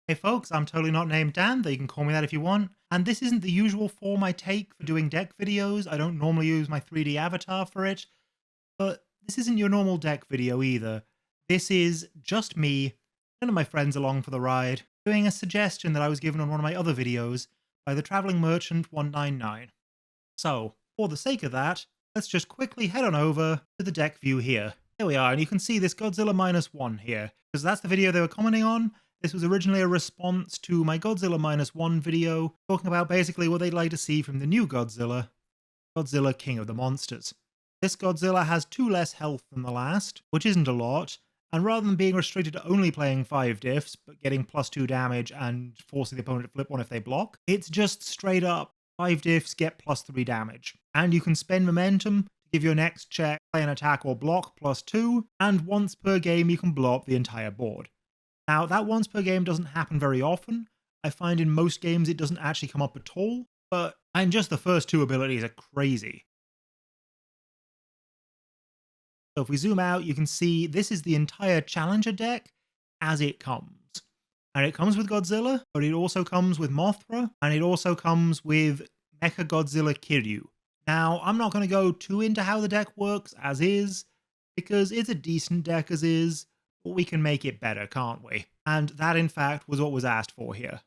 Hey folks, I'm totally not named Dan, though you can call me that if you want. And this isn't the usual form I take for doing deck videos. I don't normally use my 3D avatar for it, but this isn't your normal deck video either. This is just me, none of my friends along for the ride, doing a suggestion that I was given on one of my other videos by the Traveling Merchant 199. So, for the sake of that, let's just quickly head on over to the deck view here. There we are, and you can see this Godzilla -1 here, because that's the video they were commenting on. This was originally a response to my Godzilla -1 video, talking about basically what they'd like to see from the new Godzilla, Godzilla King of the Monsters. This Godzilla has 2 less health than the last, which isn't a lot, and rather than being restricted to only playing 5 diffs, but getting +2 damage and forcing the opponent to flip one if they block, it's just straight up 5 diffs get +3 damage. And you can spend momentum to give your next check, play an attack or block +2, and once per game you can blow up the entire board. Now, that once per game doesn't happen very often. I find in most games it doesn't actually come up at all, and just the first 2 abilities are crazy. So if we zoom out, you can see this is the entire Challenger deck as it comes. And it comes with Godzilla, but it also comes with Mothra, and it also comes with Mechagodzilla Kiryu. Now, I'm not going to go too into how the deck works as is, because it's a decent deck as is, but we can make it better, can't we? And that, in fact, was what was asked for here.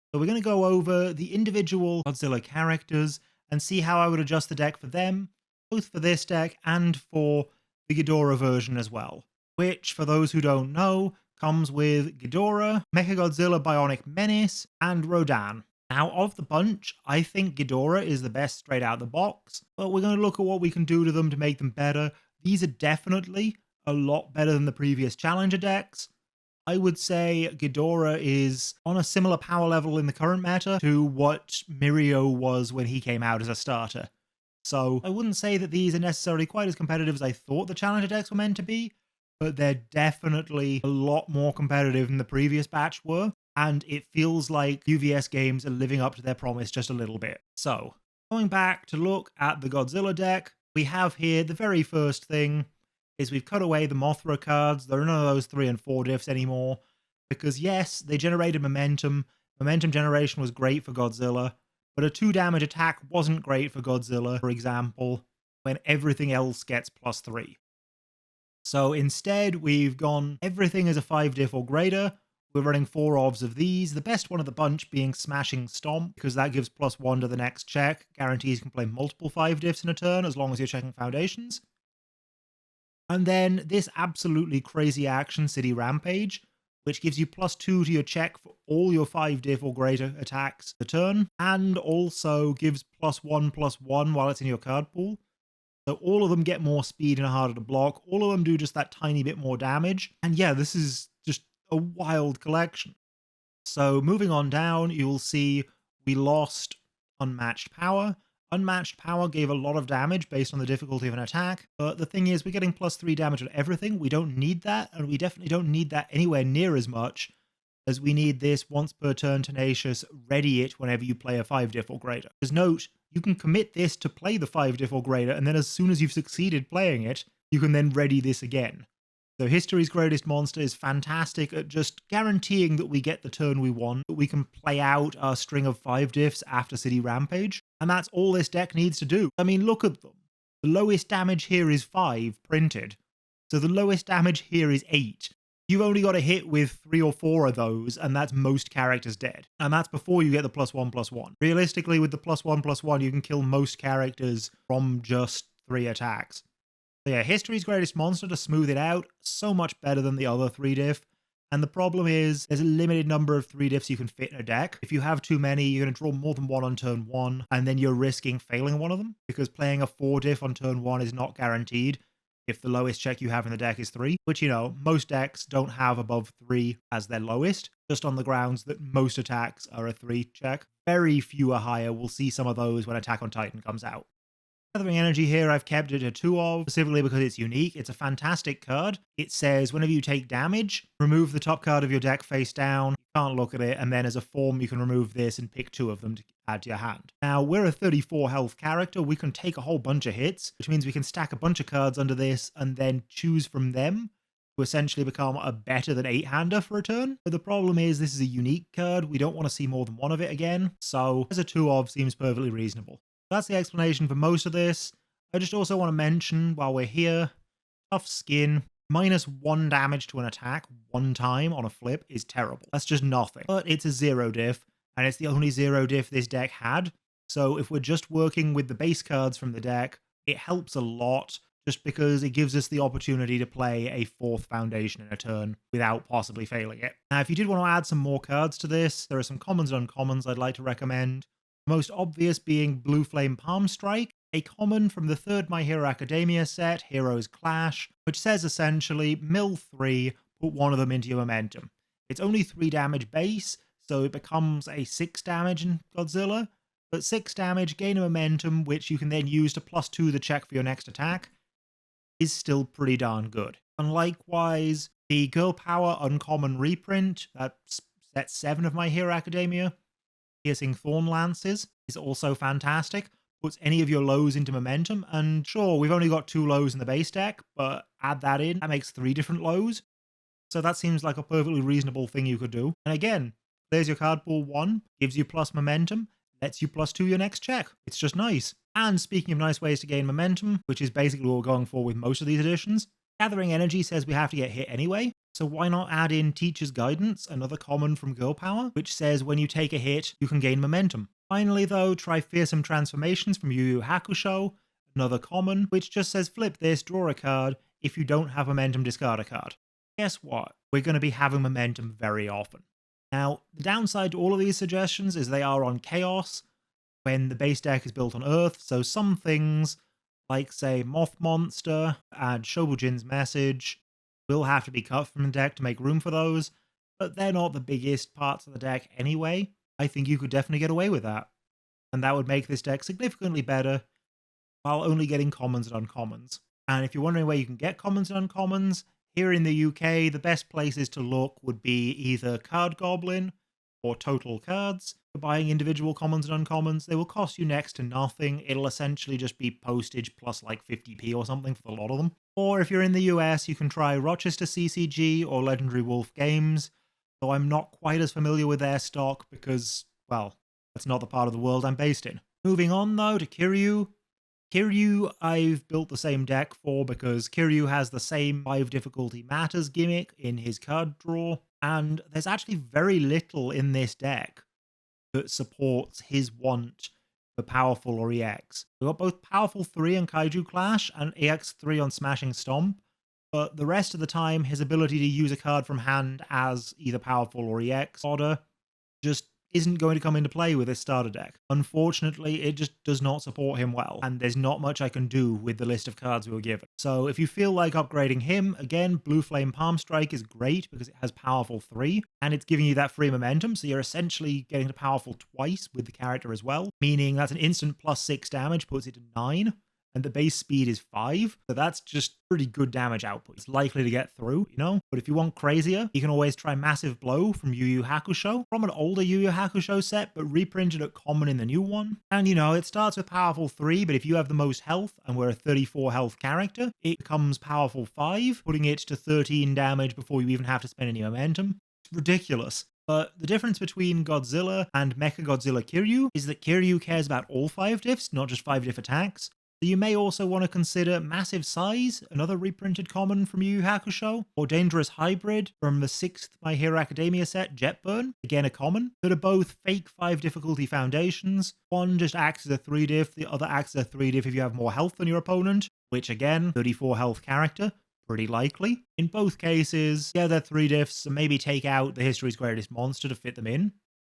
So we're going to go over the individual Godzilla characters and see how I would adjust the deck for them, both for this deck and for the Ghidorah version as well, which, for those who don't know, comes with Ghidorah, Mechagodzilla Bionic Menace, and Rodan. Now, of the bunch, I think Ghidorah is the best straight out the box, but we're going to look at what we can do to them to make them better. These are definitely a lot better than the previous Challenger decks. I would say Ghidorah is on a similar power level in the current meta to what Mirio was when he came out as a starter. So I wouldn't say that these are necessarily quite as competitive as I thought the Challenger decks were meant to be, but they're definitely a lot more competitive than the previous batch were, and it feels like UVS games are living up to their promise just a little bit. So, going back to look at the Godzilla deck, we have here the very first thing is we've cut away the Mothra cards. There are none of those 3 and 4 diffs anymore, because yes, they generated momentum. Momentum generation was great for Godzilla, but a 2 damage attack wasn't great for Godzilla, for example, when everything else gets +3. So instead, we've gone everything is a 5 diff or greater. We're running 4 OVs of these, the best one of the bunch being Smashing Stomp, because that gives +1 to the next check, guarantees you can play multiple 5 diffs in a turn as long as you're checking foundations. And then this absolutely crazy action, City Rampage, which gives you +2 to your check for all your 5 diff or greater attacks per turn, and also gives +1/+1 while it's in your card pool. So all of them get more speed and are harder to block. All of them do just that tiny bit more damage. And yeah, this is just a wild collection. So moving on down, you'll see we lost Unmatched Power. Unmatched Power gave a lot of damage based on the difficulty of an attack, but the thing is we're getting +3 damage on everything. We don't need that, and we definitely don't need that anywhere near as much as we need this once per turn Tenacious ready it whenever you play a 5 diff or greater. Because note, you can commit this to play the 5 diff or greater, and then as soon as you've succeeded playing it, you can then ready this again. So History's Greatest Monster is fantastic at just guaranteeing that we get the turn we want, that we can play out our string of 5 diffs after City Rampage, and that's all this deck needs to do. I mean, look at them. The lowest damage here is 5 printed, so the lowest damage here is 8. You've only got to hit with 3 or 4 of those, and that's most characters dead. And that's before you get the +1/+1. Realistically, with the +1/+1, you can kill most characters from just 3 attacks. So yeah, History's Greatest Monster to smooth it out, so much better than the other 3 diff. And the problem is, there's a limited number of 3 diffs you can fit in a deck. If you have too many, you're going to draw more than 1 on turn 1, and then you're risking failing one of them, because playing a 4 diff on turn 1 is not guaranteed if the lowest check you have in the deck is 3, which, you know, most decks don't have above 3 as their lowest, just on the grounds that most attacks are a 3 check. Very few are higher. We'll see some of those when Attack on Titan comes out. Feathering Energy here, I've kept it a 2 of, specifically because it's unique. It's a fantastic card. It says whenever you take damage, remove the top card of your deck face down. You can't look at it, and then as a form, you can remove this and pick 2 of them to add to your hand. Now, we're a 34 health character. We can take a whole bunch of hits, which means we can stack a bunch of cards under this and then choose from them to essentially become a better than 8-hander for a turn. But the problem is this is a unique card. We don't want to see more than one of it again. So as a 2-of seems perfectly reasonable. That's the explanation for most of this. I just also want to mention while we're here, tough skin, -1 damage to an attack one time on a flip is terrible. That's just nothing. But it's a 0 diff, and it's the only 0 diff this deck had. So if we're just working with the base cards from the deck, it helps a lot just because it gives us the opportunity to play a 4th foundation in a turn without possibly failing it. Now, if you did want to add some more cards to this, there are some commons and uncommons I'd like to recommend. The most obvious being Blue Flame Palm Strike, a common from the 3rd My Hero Academia set, Heroes Clash, which says essentially, mill 3, put one of them into your momentum. It's only 3 damage base, so it becomes a 6 damage in Godzilla, but 6 damage, gain a momentum, which you can then use to +2 the check for your next attack, is still pretty darn good. And likewise, the Girl Power Uncommon reprint, that's set 7 of My Hero Academia, Piercing Thorn Lances, is also fantastic. Puts any of your lows into momentum, and sure, we've only got 2 lows in the base deck, but add that in, that makes 3 different lows. So that seems like a perfectly reasonable thing you could do. And again, there's your card pool 1, gives you plus momentum, lets you +2 your next check. It's just nice. And speaking of nice ways to gain momentum, which is basically what we're going for with most of these editions, Gathering Energy says we have to get hit anyway, so why not add in Teacher's Guidance, another common from Girl Power, which says when you take a hit, you can gain momentum. Finally though, try Fearsome Transformations from Yu Yu Hakusho, another common, which just says flip this, draw a card, if you don't have momentum, discard a card. Guess what? We're going to be having momentum very often. Now, the downside to all of these suggestions is they are on Chaos, when the base deck is built on Earth, so some things, like say Moth Monster and Shobujin's Message, will have to be cut from the deck to make room for those, but they're not the biggest parts of the deck anyway. I think you could definitely get away with that, and that would make this deck significantly better while only getting commons and uncommons. And if you're wondering where you can get commons and uncommons, here in the UK, the best places to look would be either Card Goblin or Total Cards. For buying individual commons and uncommons, they will cost you next to nothing. It'll essentially just be postage plus like 50p or something for a lot of them. Or if you're in the US, you can try Rochester CCG or Legendary Wolf Games, though I'm not quite as familiar with their stock because, well, that's not the part of the world I'm based in. Moving on though to Kiryu. Kiryu I've built the same deck for because Kiryu has the same 5 difficulty matters gimmick in his card draw, and there's actually very little in this deck that supports his want for Powerful or EX. We've got both Powerful 3 on Kaiju Clash and EX 3 on Smashing Stomp, but the rest of the time his ability to use a card from hand as either Powerful or EX order just isn't going to come into play with this starter deck. Unfortunately, it just does not support him well, and there's not much I can do with the list of cards we were given. So if you feel like upgrading him, again, Blue Flame Palm Strike is great because it has Powerful 3, and it's giving you that free momentum, so you're essentially getting to Powerful twice with the character as well, meaning that's an instant +6 damage, puts it to 9, and the base speed is 5, so that's just pretty good damage output. It's likely to get through, you know? But if you want crazier, you can always try Massive Blow from Yu Yu Hakusho, from an older Yu Yu Hakusho set, but reprinted at common in the new one. And you know, it starts with Powerful 3, but if you have the most health, and we're a 34 health character, it becomes Powerful 5, putting it to 13 damage before you even have to spend any momentum. It's ridiculous. But the difference between Godzilla and Mechagodzilla Kiryu is that Kiryu cares about all 5 diffs, not just 5 diff attacks. So you may also want to consider Massive Size, another reprinted common from Yu Yu Hakusho, or Dangerous Hybrid from the 6th My Hero Academia set, Jetburn, again a common, that are both fake 5 difficulty foundations. One just acts as a 3 diff, the other acts as a 3 diff if you have more health than your opponent, which again, 34 health character, pretty likely. In both cases, yeah, they're 3 diffs, so maybe take out the History's Greatest Monster to fit them in.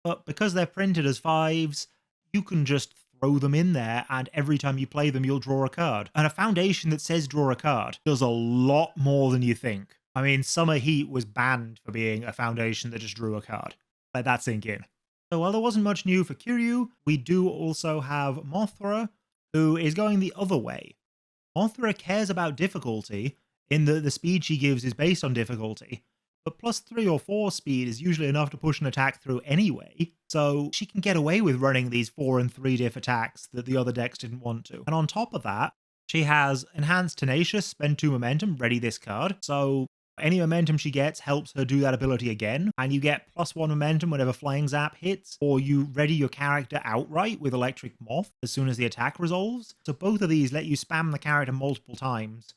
But because they're printed as 5s, you can just throw them in there, and every time you play them, you'll draw a card. And a foundation that says draw a card does a lot more than you think. I mean, Summer Heat was banned for being a foundation that just drew a card. Let that sink in. So while there wasn't much new for Kiryu, we do also have Mothra, who is going the other way. Mothra cares about difficulty, in that the speed she gives is based on difficulty, but +3 or 4 speed is usually enough to push an attack through anyway, so she can get away with running these 4 and 3 diff attacks that the other decks didn't want to. And on top of that, she has Enhanced Tenacious, spend 2 momentum, ready this card, so Any momentum she gets helps her do that ability again, and you get +1 momentum whenever Flying Zap hits, or you ready your character outright with Electric Moth as soon as the attack resolves. So both of these let you spam the character multiple times.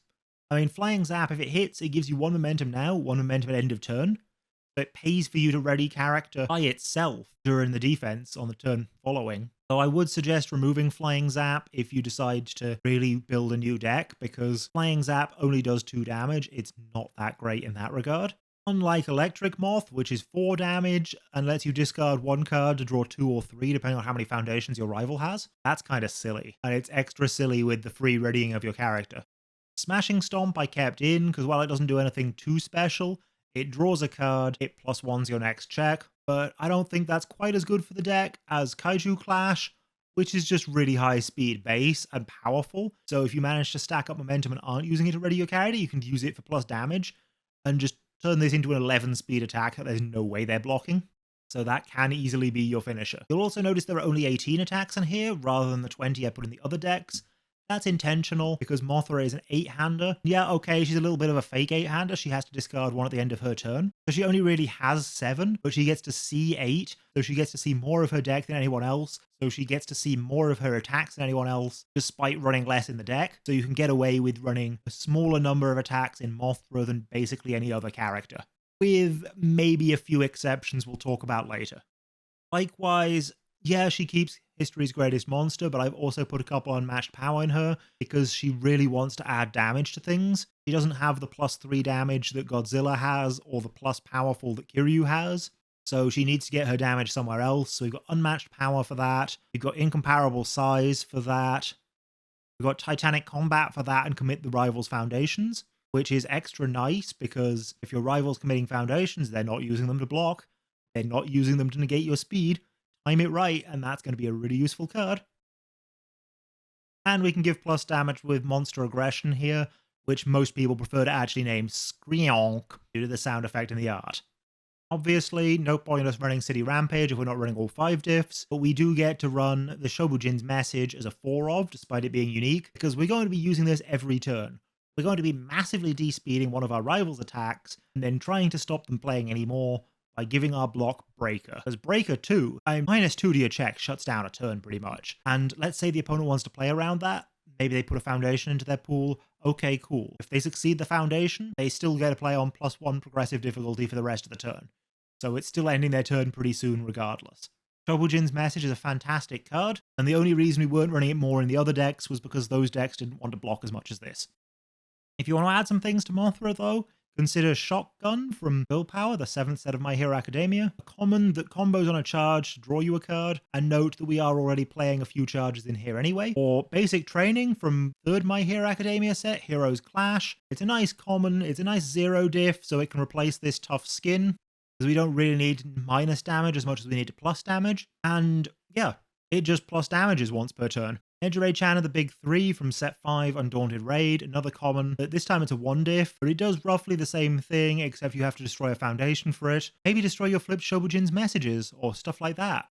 I mean, Flying Zap, if it hits, it gives you 1 momentum now, 1 momentum at end of turn. So it pays for you to ready character by itself during the defense on the turn following. So I would suggest removing Flying Zap if you decide to really build a new deck, because Flying Zap only does 2 damage. It's not that great in that regard. Unlike Electric Moth, which is 4 damage and lets you discard 1 card to draw 2 or 3 depending on how many foundations your rival has, that's kind of silly. And it's extra silly with the free readying of your character. Smashing Stomp I kept in because while it doesn't do anything too special, it draws a card, it +1s your next check, but I don't think that's quite as good for the deck as Kaiju Clash, which is just really high speed base and powerful. So if you manage to stack up momentum and aren't using it to ready your character, you can use it for plus damage and just turn this into an 11 speed attack that there's no way they're blocking. So that can easily be your finisher. You'll also notice there are only 18 attacks in here rather than the 20 I put in the other decks. That's intentional because Mothra is an 8-hander. Yeah, okay, she's a little bit of a fake 8-hander. She has to discard 1 at the end of her turn. So she only really has 7, but she gets to see 8. So she gets to see more of her deck than anyone else. So she gets to see more of her attacks than anyone else, despite running less in the deck. So you can get away with running a smaller number of attacks in Mothra than basically any other character, with maybe a few exceptions we'll talk about later. Likewise, yeah, she keeps History's Greatest Monster, but I've also put a couple unmatched power in her because she really wants to add damage to things. She doesn't have the +3 damage that Godzilla has or the plus powerful that Kayur has, so she needs to get her damage somewhere else. So we've got unmatched power for that. We've got incomparable size for that. We've got Titanic Combat for that and Commit the Rival's Foundations, which is extra nice because if your rival's committing foundations, they're not using them to block. They're not using them to negate your speed. Time it right, and that's going to be a really useful card. And we can give plus damage with Monster Aggression here, which most people prefer to actually name Screonk due to the sound effect in the art. Obviously, no point in us running City Rampage if we're not running all 5 diffs, but we do get to run the Shobujin's Message as a 4-of, despite it being unique, because we're going to be using this every turn. We're going to be massively despeeding one of our rivals' attacks, and then trying to stop them playing anymore by giving our block Breaker. As Breaker 2, a -2 to your check shuts down a turn pretty much. And let's say the opponent wants to play around that. Maybe they put a foundation into their pool. Okay, cool. If they succeed the foundation, they still get to play on +1 progressive difficulty for the rest of the turn. So it's still ending their turn pretty soon regardless. Shobujin's Message is a fantastic card, and the only reason we weren't running it more in the other decks was because those decks didn't want to block as much as this. If you want to add some things to Mothra though, consider Shotgun from Willpower, the 7th set of My Hero Academia, a common that combos on a charge to draw you a card, and note that we are already playing a few charges in here anyway. Or Basic Training from 3rd My Hero Academia set, Heroes Clash. It's a nice common, it's a nice 0 diff, so it can replace this tough skin, because we don't really need minus damage as much as we need to plus damage. And yeah, it just plus damages once per turn. Edgerade Chan, the big 3 from set 5, Undaunted Raid, another common, but this time it's a 1 diff, but it does roughly the same thing, except you have to destroy a foundation for it. Maybe destroy your flipped Shobujin's Messages, or stuff like that.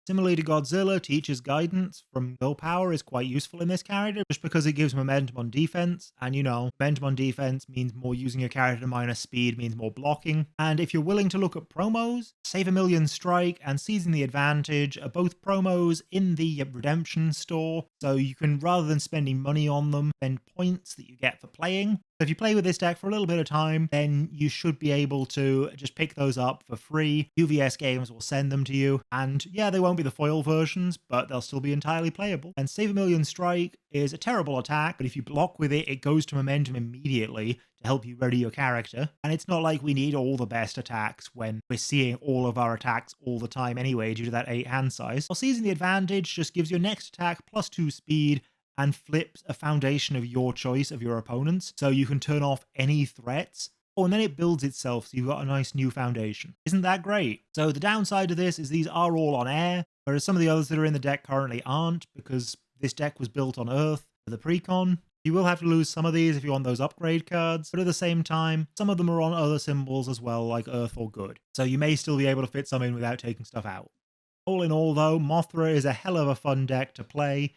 Similarly to Godzilla, Teacher's Guidance from Willpower is quite useful in this character, just because it gives momentum on defense, and you know, momentum on defense means more using your character to minus speed, means more blocking. And if you're willing to look at promos, Save a Million Strike and Seizing the Advantage are both promos in the Redemption store, so you can, rather than spending money on them, spend points that you get for playing. So if you play with this deck for a little bit of time, then you should be able to just pick those up for free. UVS Games will send them to you, and yeah, they won't be the foil versions, but they'll still be entirely playable. And Save a Million Strike is a terrible attack, but if you block with it, it goes to momentum immediately to help you ready your character. And it's not like we need all the best attacks when we're seeing all of our attacks all the time anyway due to that 8 hand size. While Seizing the Advantage just gives your next attack +2 speed and flips a foundation of your choice of your opponent's, so you can turn off any threats. Oh, and then it builds itself, so you've got a nice new foundation. Isn't that great? So the downside of this is these are all on air, whereas some of the others that are in the deck currently aren't, because this deck was built on Earth for the precon. You will have to lose some of these if you want those upgrade cards, but at the same time, some of them are on other symbols as well, like Earth or Good. So you may still be able to fit some in without taking stuff out. All in all though, Mothra is a hell of a fun deck to play,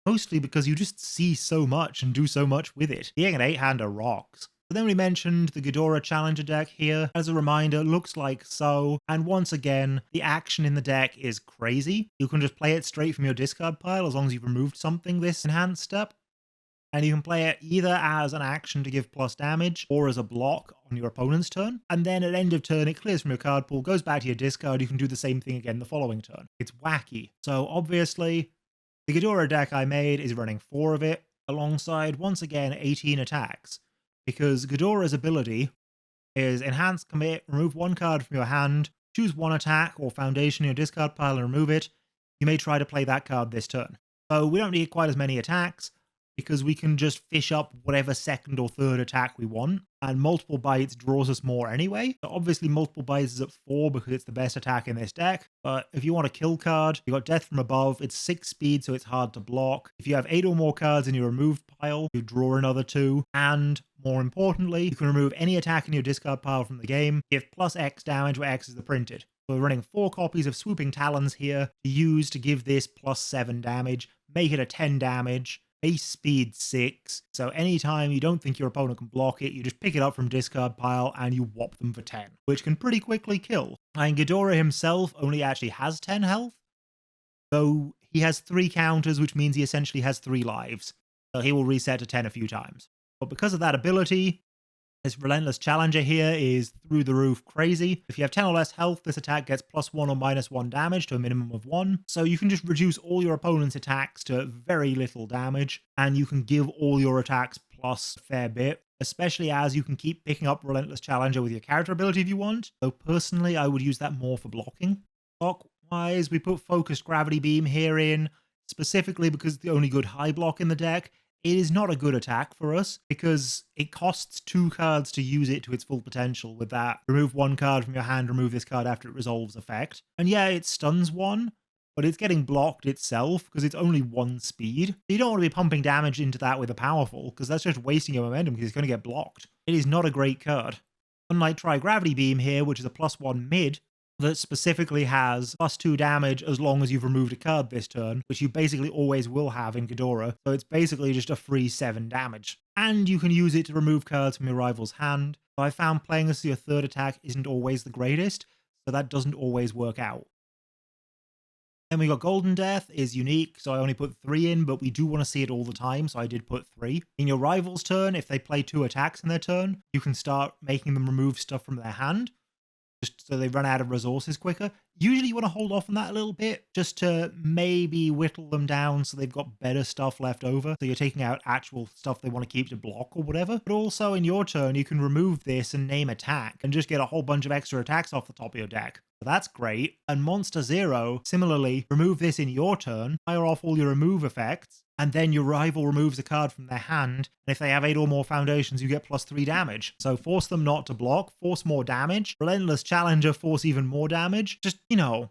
mostly because you just see so much and do so much with it. Being an 8-hander rocks. But then we mentioned the Ghidorah Challenger deck here. As a reminder, looks like so. And once again, the action in the deck is crazy. You can just play it straight from your discard pile as long as you've removed something this enhanced step. And you can play it either as an action to give plus damage or as a block on your opponent's turn. And then at end of turn, it clears from your card pool, goes back to your discard. You can do the same thing again the following turn. It's wacky. So obviously, the Ghidorah deck I made is running 4 of it, alongside, once again, 18 attacks. Because Ghidorah's ability is Enhance Commit, remove 1 card from your hand, choose 1 attack or foundation in your discard pile and remove it. You may try to play that card this turn. So we don't need quite as many attacks, because we can just fish up whatever second or third attack we want, and multiple bites draws us more anyway. So obviously multiple bites is at 4 because it's the best attack in this deck, but if you want a kill card, you got Death from Above, it's 6 speed so it's hard to block. If you have 8 or more cards in your removed pile, you draw another 2, and more importantly, you can remove any attack in your discard pile from the game, give plus X damage where X is the printed. So we're running 4 copies of Swooping Talons here to use to give this plus 7 damage, make it a 10 damage, base speed 6, so anytime you don't think your opponent can block it, you just pick it up from discard pile and you whop them for 10, which can pretty quickly kill. And Ghidorah himself only actually has 10 health, so he has 3 counters, which means he essentially has 3 lives, so he will reset to 10 a few times. But because of that ability, this Relentless Challenger here is through the roof crazy. If you have 10 or less health, this attack gets +1 or -1 damage to a minimum of 1. So you can just reduce all your opponent's attacks to very little damage, and you can give all your attacks plus a fair bit, especially as you can keep picking up Relentless Challenger with your character ability if you want. So personally, I would use that more for blocking. Block-wise, we put Focused Gravity Beam here in, specifically because it's the only good high block in the deck. It is not a good attack for us because it costs 2 cards to use it to its full potential with that remove 1 card from your hand, remove this card after it resolves effect. And yeah, it stuns 1, but it's getting blocked itself because it's only 1 speed. So you don't want to be pumping damage into that with a powerful because that's just wasting your momentum because it's going to get blocked. It is not a great card. Unlike Try Gravity Beam here, which is a +1 mid, that specifically has +2 damage as long as you've removed a card this turn, which you basically always will have in Ghidorah, so it's basically just a free 7 damage. And you can use it to remove cards from your rival's hand. So I found playing this as your 3rd attack isn't always the greatest, so that doesn't always work out. Then we got Golden Death is unique, so I only put 3 in, but we do want to see it all the time, so I did put 3. In your rival's turn, if they play 2 attacks in their turn, you can start making them remove stuff from their hand, just so they run out of resources quicker. Usually you want to hold off on that a little bit, just to maybe whittle them down so they've got better stuff left over. So you're taking out actual stuff they want to keep to block or whatever. But also in your turn, you can remove this and name attack and just get a whole bunch of extra attacks off the top of your deck. So that's great. And Monster Zero, similarly, remove this in your turn, fire off all your remove effects, and then your rival removes a card from their hand, and if they have 8 or more foundations, you get +3 damage. So force them not to block, force more damage, Relentless Challenger, force even more damage. Just,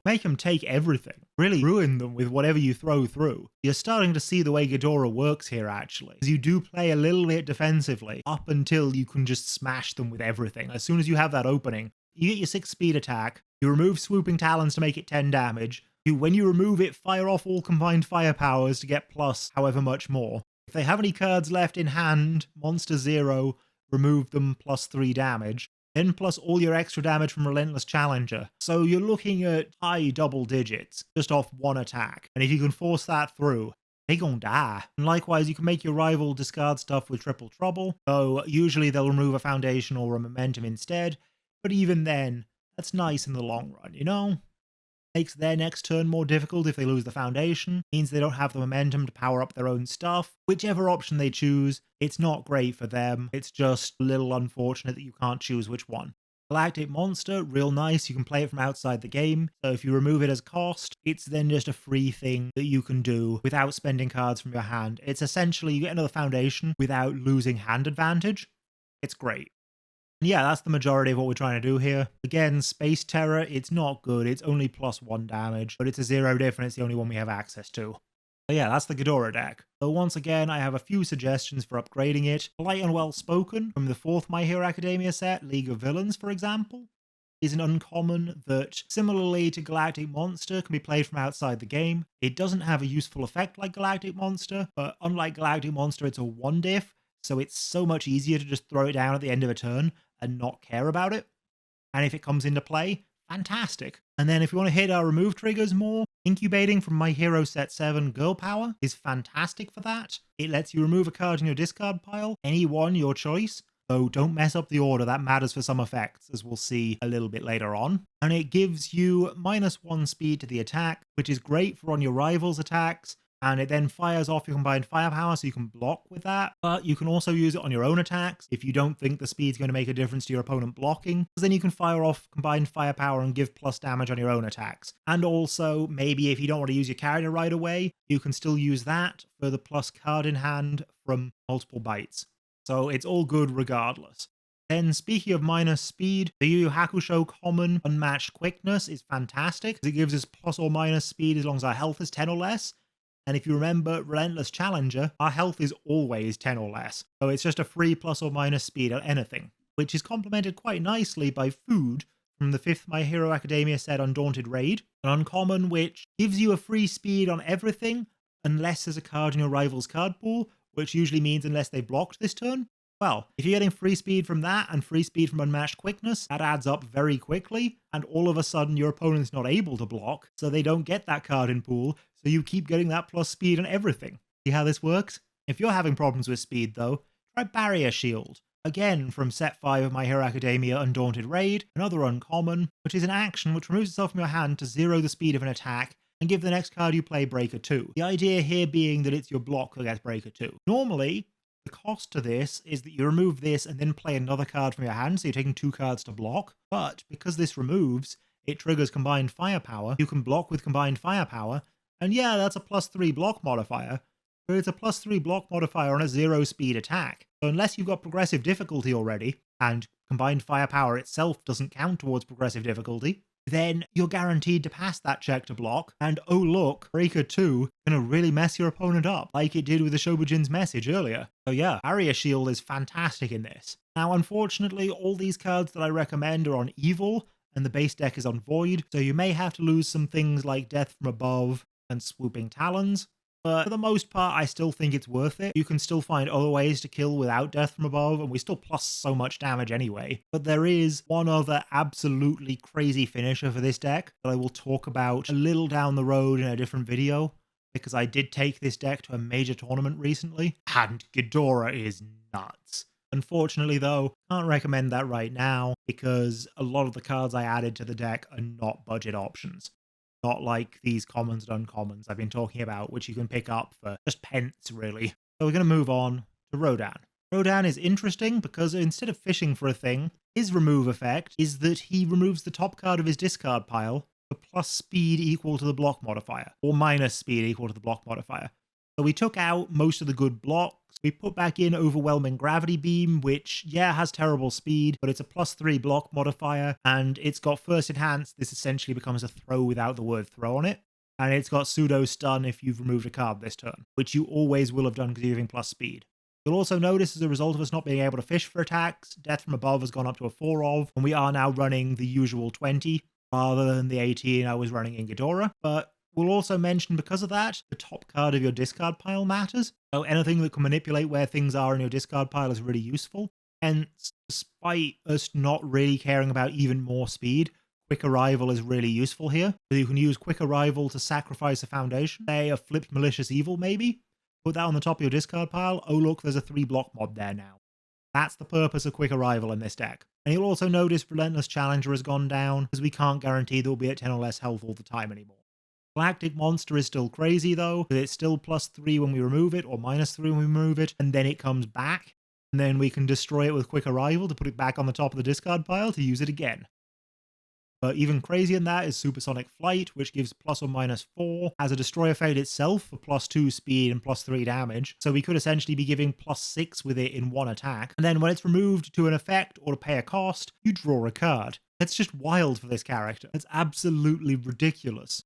make them take everything. Really ruin them with whatever you throw through. You're starting to see the way Ghidorah works here, actually. Because you do play a little bit defensively, up until you can just smash them with everything. As soon as you have that opening, you get your 6 speed attack, you remove Swooping Talons to make it 10 damage, when you remove it, fire off all combined fire powers to get plus however much more. If they have any cards left in hand, Monster Zero, remove them +3 damage. Then plus all your extra damage from Relentless Challenger. So you're looking at high double digits, just off 1 attack. And if you can force that through, they gon' die. And likewise, you can make your rival discard stuff with Triple Trouble. So usually they'll remove a foundation or a momentum instead. But even then, that's nice in the long run, Makes their next turn more difficult if they lose the foundation, means they don't have the momentum to power up their own stuff. Whichever option they choose, it's not great for them. It's just a little unfortunate that you can't choose which one. Galactic Monster, real nice, you can play it from outside the game, so if you remove it as cost, it's then just a free thing that you can do without spending cards from your hand. It's essentially, you get another foundation without losing hand advantage. It's great. Yeah, that's the majority of what we're trying to do here. Again, Space Terror, it's not good. It's only +1 damage, but it's a 0 different. It's the only one we have access to. So yeah, that's the Ghidorah deck. So once again, I have a few suggestions for upgrading it. Polite and Well Spoken from the 4th My Hero Academia set, League of Villains, for example, is an uncommon that, similarly to Galactic Monster, can be played from outside the game. It doesn't have a useful effect like Galactic Monster, but unlike Galactic Monster, it's a 1 diff, so it's so much easier to just throw it down at the end of a turn and not care about it. And if it comes into play, fantastic. And then if you want to hit our remove triggers more, incubating from My Hero Set 7 Girl Power is fantastic for that. It lets you remove a card in your discard pile, any one your choice, so don't mess up the order, that matters for some effects, as we'll see a little bit later on. And it gives you -1 speed to the attack, which is great for on your rivals' attacks, and it then fires off your combined firepower so you can block with that, but you can also use it on your own attacks if you don't think the speed's going to make a difference to your opponent blocking, because then you can fire off combined firepower and give plus damage on your own attacks. And also, maybe if you don't want to use your character right away, you can still use that for the plus card in hand from multiple bites. So it's all good regardless. Then speaking of minus speed, the Yu Yu Hakusho common Unmatched Quickness is fantastic, because it gives us plus or minus speed as long as our health is 10 or less. And if you remember Relentless Challenger, our health is always 10 or less. So it's just a free plus or minus speed on anything, which is complemented quite nicely by Food from the 5th My Hero Academia set Undaunted Raid, an uncommon which gives you a free speed on everything unless there's a card in your rival's card pool, which usually means unless they blocked this turn. Well, if you're getting free speed from that and free speed from Unmatched Quickness, that adds up very quickly, and all of a sudden your opponent's not able to block, so they don't get that card in pool, so you keep getting that plus speed on everything. See how this works? If you're having problems with speed though, try Barrier Shield. Again, from set 5 of My Hero Academia Undaunted Raid, another uncommon, which is an action which removes itself from your hand to 0 the speed of an attack, and give the next card you play Breaker 2. The idea here being that it's your block that gets Breaker 2. Normally, the cost to this is that you remove this and then play another card from your hand, so you're taking 2 cards to block, but because this removes, it triggers Combined Firepower, you can block with Combined Firepower, and yeah, that's a +3 block modifier, but it's a +3 block modifier on a 0 speed attack. So unless you've got progressive difficulty already, and Combined Firepower itself doesn't count towards progressive difficulty, then you're guaranteed to pass that check to block, and oh look, Breaker 2 gonna really mess your opponent up, like it did with the Shobujin's message earlier. So yeah, Barrier Shield is fantastic in this. Now unfortunately, all these cards that I recommend are on Evil, and the base deck is on Void, so you may have to lose some things like Death from Above and Swooping Talons, but for the most part, I still think it's worth it. You can still find other ways to kill without Death from Above, and we still plus so much damage anyway. But there is one other absolutely crazy finisher for this deck that I will talk about a little down the road in a different video, because I did take this deck to a major tournament recently, and Ghidorah is nuts. Unfortunately though, can't recommend that right now, because a lot of the cards I added to the deck are not budget options. Not like these commons and uncommons I've been talking about, which you can pick up for just pence, really. So we're going to move on to Rodan. Rodan is interesting because instead of fishing for a thing, his remove effect is that he removes the top card of his discard pile for plus speed equal to the block modifier, or minus speed equal to the block modifier. So we took out most of the good blocks. We put back in Overwhelming Gravity Beam, which, yeah, has terrible speed, but it's a +3 block modifier, and it's got First Enhance. This essentially becomes a throw without the word throw on it. And it's got Pseudo Stun if you've removed a card this turn, which you always will have done because you're giving plus speed. You'll also notice as a result of us not being able to fish for attacks, Death from Above has gone up to a 4 of, and we are now running the usual 20, rather than the 18 I was running in Ghidorah, but we'll also mention, because of that, the top card of your discard pile matters. So anything that can manipulate where things are in your discard pile is really useful. Hence, despite us not really caring about even more speed, Quick Arrival is really useful here. So you can use Quick Arrival to sacrifice a foundation, say a flipped Malicious Evil maybe. Put that on the top of your discard pile. Oh look, there's a 3 block mod there now. That's the purpose of Quick Arrival in this deck. And you'll also notice Relentless Challenger has gone down, because we can't guarantee they'll be at 10 or less health all the time anymore. Galactic Monster is still crazy though, because it's still +3 when we remove it, or -3 when we remove it, and then it comes back, and then we can destroy it with Quick Arrival to put it back on the top of the discard pile to use it again. But even crazier than that is Supersonic Flight, which gives +or-4, has a destroy effect itself for +2 speed and +3 damage, so we could essentially be giving +6 with it in one attack, and then when it's removed to an effect or to pay a cost, you draw a card. That's just wild for this character. It's absolutely ridiculous.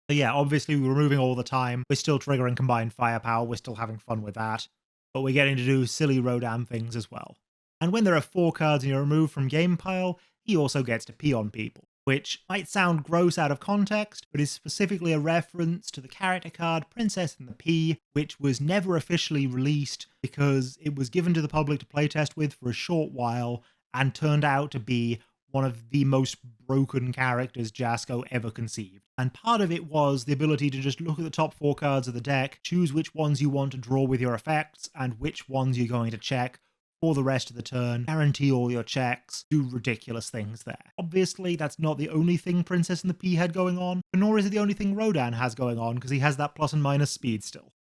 So yeah, obviously we're removing all the time, we're still triggering Combined Firepower, we're still having fun with that, but we're getting to do silly Rodan things as well. And when there are 4 cards in your remove from game pile, he also gets to pee on people. which might sound gross out of context, but is specifically a reference to the character card Princess and the Pea, which was never officially released because it was given to the public to playtest with for a short while and turned out to be one of the most broken characters Jasko ever conceived. And part of it was the ability to just look at the top 4 cards of the deck, choose which ones you want to draw with your effects, and which ones you're going to check for the rest of the turn, guarantee all your checks, do ridiculous things there. Obviously, that's not the only thing Princess and the Pea had going on, nor is it the only thing Rodan has going on, because he has that plus and minus speed still.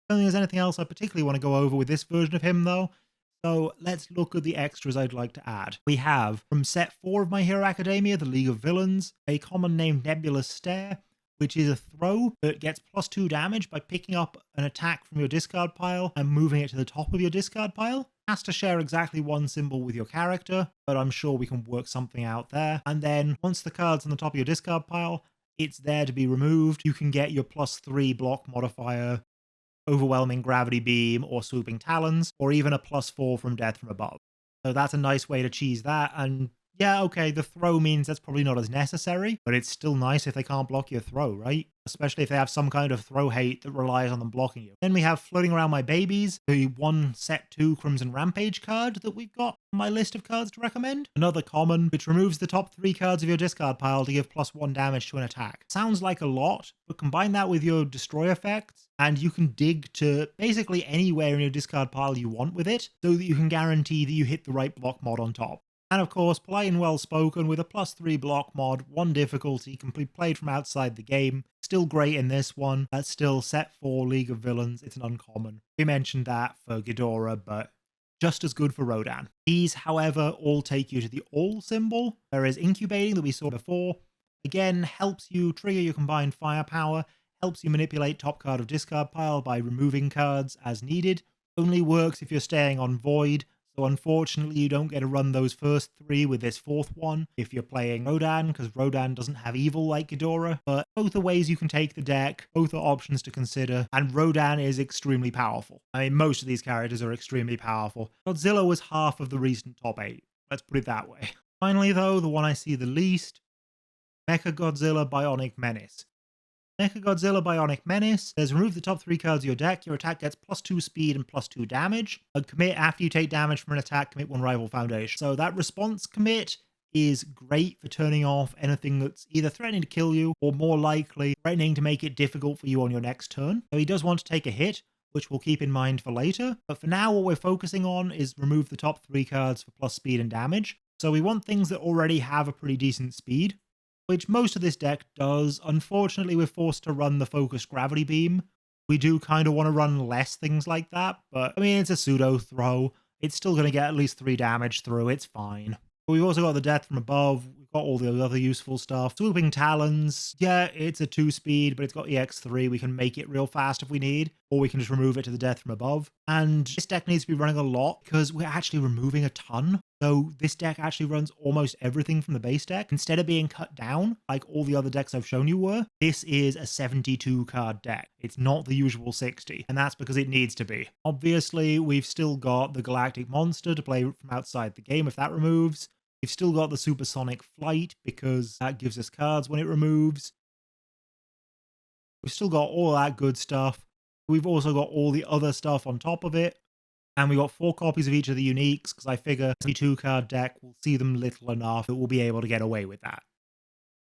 I don't think there's anything else I particularly want to go over with this version of him, though. So let's look at the extras I'd like to add. We have, from set 4 of My Hero Academia, the League of Villains, a common named Nebulous Stare, which is a throw that gets +2 damage by picking up an attack from your discard pile and moving it to the top of your discard pile. It has to share exactly one symbol with your character, but I'm sure we can work something out there. And then once the card's on the top of your discard pile, it's there to be removed. You can get your +3 block modifier, Overwhelming Gravity Beam, or Swooping Talons, or even a +4 from Death from Above. So that's a nice way to cheese that, and yeah, okay, the throw means that's probably not as necessary, but it's still nice if they can't block your throw, right? Especially if they have some kind of throw hate that relies on them blocking you. Then we have Floating Around My Babies, the 1 set 2 Crimson Rampage card that we've got on my list of cards to recommend. Another common, which removes the top 3 cards of your discard pile to give +1 damage to an attack. Sounds like a lot, but combine that with your destroy effects, and you can dig to basically anywhere in your discard pile you want with it, so that you can guarantee that you hit the right block mod on top. And of course, polite and well spoken with a +3 block mod, 1 difficulty, can be played from outside the game. Still great in this one. That's still set 4 League of Villains. It's an uncommon. We mentioned that for Ghidorah, but just as good for Rodan. These, however, all take you to the all symbol, whereas Incubating that we saw before, again, helps you trigger your combined firepower, helps you manipulate top card of discard pile by removing cards as needed. Only works if you're staying on Void. So unfortunately, you don't get to run those first 3 with this 4th one if you're playing Rodan, because Rodan doesn't have evil like Ghidorah. But both are ways you can take the deck, both are options to consider, and Rodan is extremely powerful. I mean, most of these characters are extremely powerful. Godzilla was half of the recent top 8. Let's put it that way. Finally, though, the one I see the least, Mechagodzilla Bionic Menace. Mechagodzilla Bionic Menace says remove the top 3 cards of your deck. Your attack gets +2 speed and +2 damage. A commit after you take damage from an attack, commit 1 rival foundation. So that response commit is great for turning off anything that's either threatening to kill you or more likely threatening to make it difficult for you on your next turn. So he does want to take a hit, which we'll keep in mind for later. But for now, what we're focusing on is remove the top 3 cards for + speed and damage. So we want things that already have a pretty decent speed, which most of this deck does. Unfortunately, we're forced to run the Focused Gravity Beam. We do kind of want to run less things like that, but I mean, it's a pseudo throw. It's still going to get at least 3 damage through, it's fine. But we've also got the Death from Above, we've got all the other useful stuff. Swooping Talons, yeah, it's a 2 speed, but it's got EX3, we can make it real fast if we need, or we can just remove it to the Death from Above. And this deck needs to be running a lot, because we're actually removing a ton. So this deck actually runs almost everything from the base deck. Instead of being cut down, like all the other decks I've shown you were, this is a 72 card deck. It's not the usual 60, and that's because it needs to be. Obviously, we've still got the Galactic Monster to play from outside the game if that removes. We've still got the Supersonic Flight because that gives us cards when it removes. We've still got all that good stuff. We've also got all the other stuff on top of it. And we got 4 copies of each of the uniques, because I figure the 2-card deck will see them little enough that we'll be able to get away with that.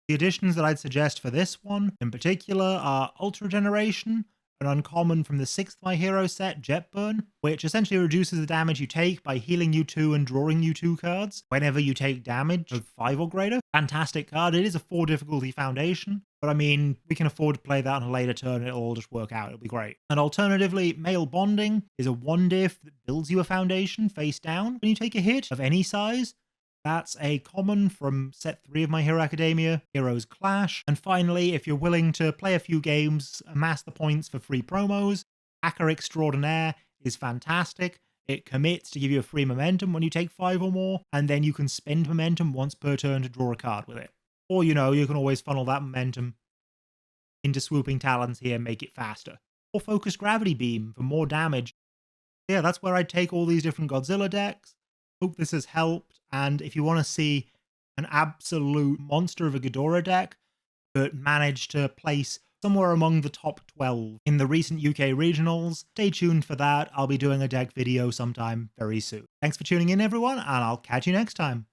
The additions that I'd suggest for this one, in particular, are Ultra Generation, an uncommon from the 6th My Hero set, Jet Burn, which essentially reduces the damage you take by healing you 2 and drawing you 2 cards whenever you take damage of 5 or greater. Fantastic card. It is a 4 difficulty foundation, but I mean, we can afford to play that on a later turn and it'll all just work out. It'll be great. And alternatively, Male Bonding is a 1 diff that builds you a foundation face down when you take a hit of any size. That's a common from set 3 of My Hero Academia, Heroes Clash. And finally, if you're willing to play a few games, amass the points for free promos, Hacker Extraordinaire is fantastic. It commits to give you a free momentum when you take 5 or more, and then you can spend momentum once per turn to draw a card with it. Or, you know, you can always funnel that momentum into Swooping Talons here and make it faster. Or Focused Gravity Beam for more damage. Yeah, that's where I'd take all these different Godzilla decks. Hope this has helped, and if you want to see an absolute monster of a Ghidorah deck that managed to place somewhere among the top 12 in the recent UK regionals. Stay tuned for that. I'll be doing a deck video sometime very soon. Thanks for tuning in, everyone, and I'll catch you next time.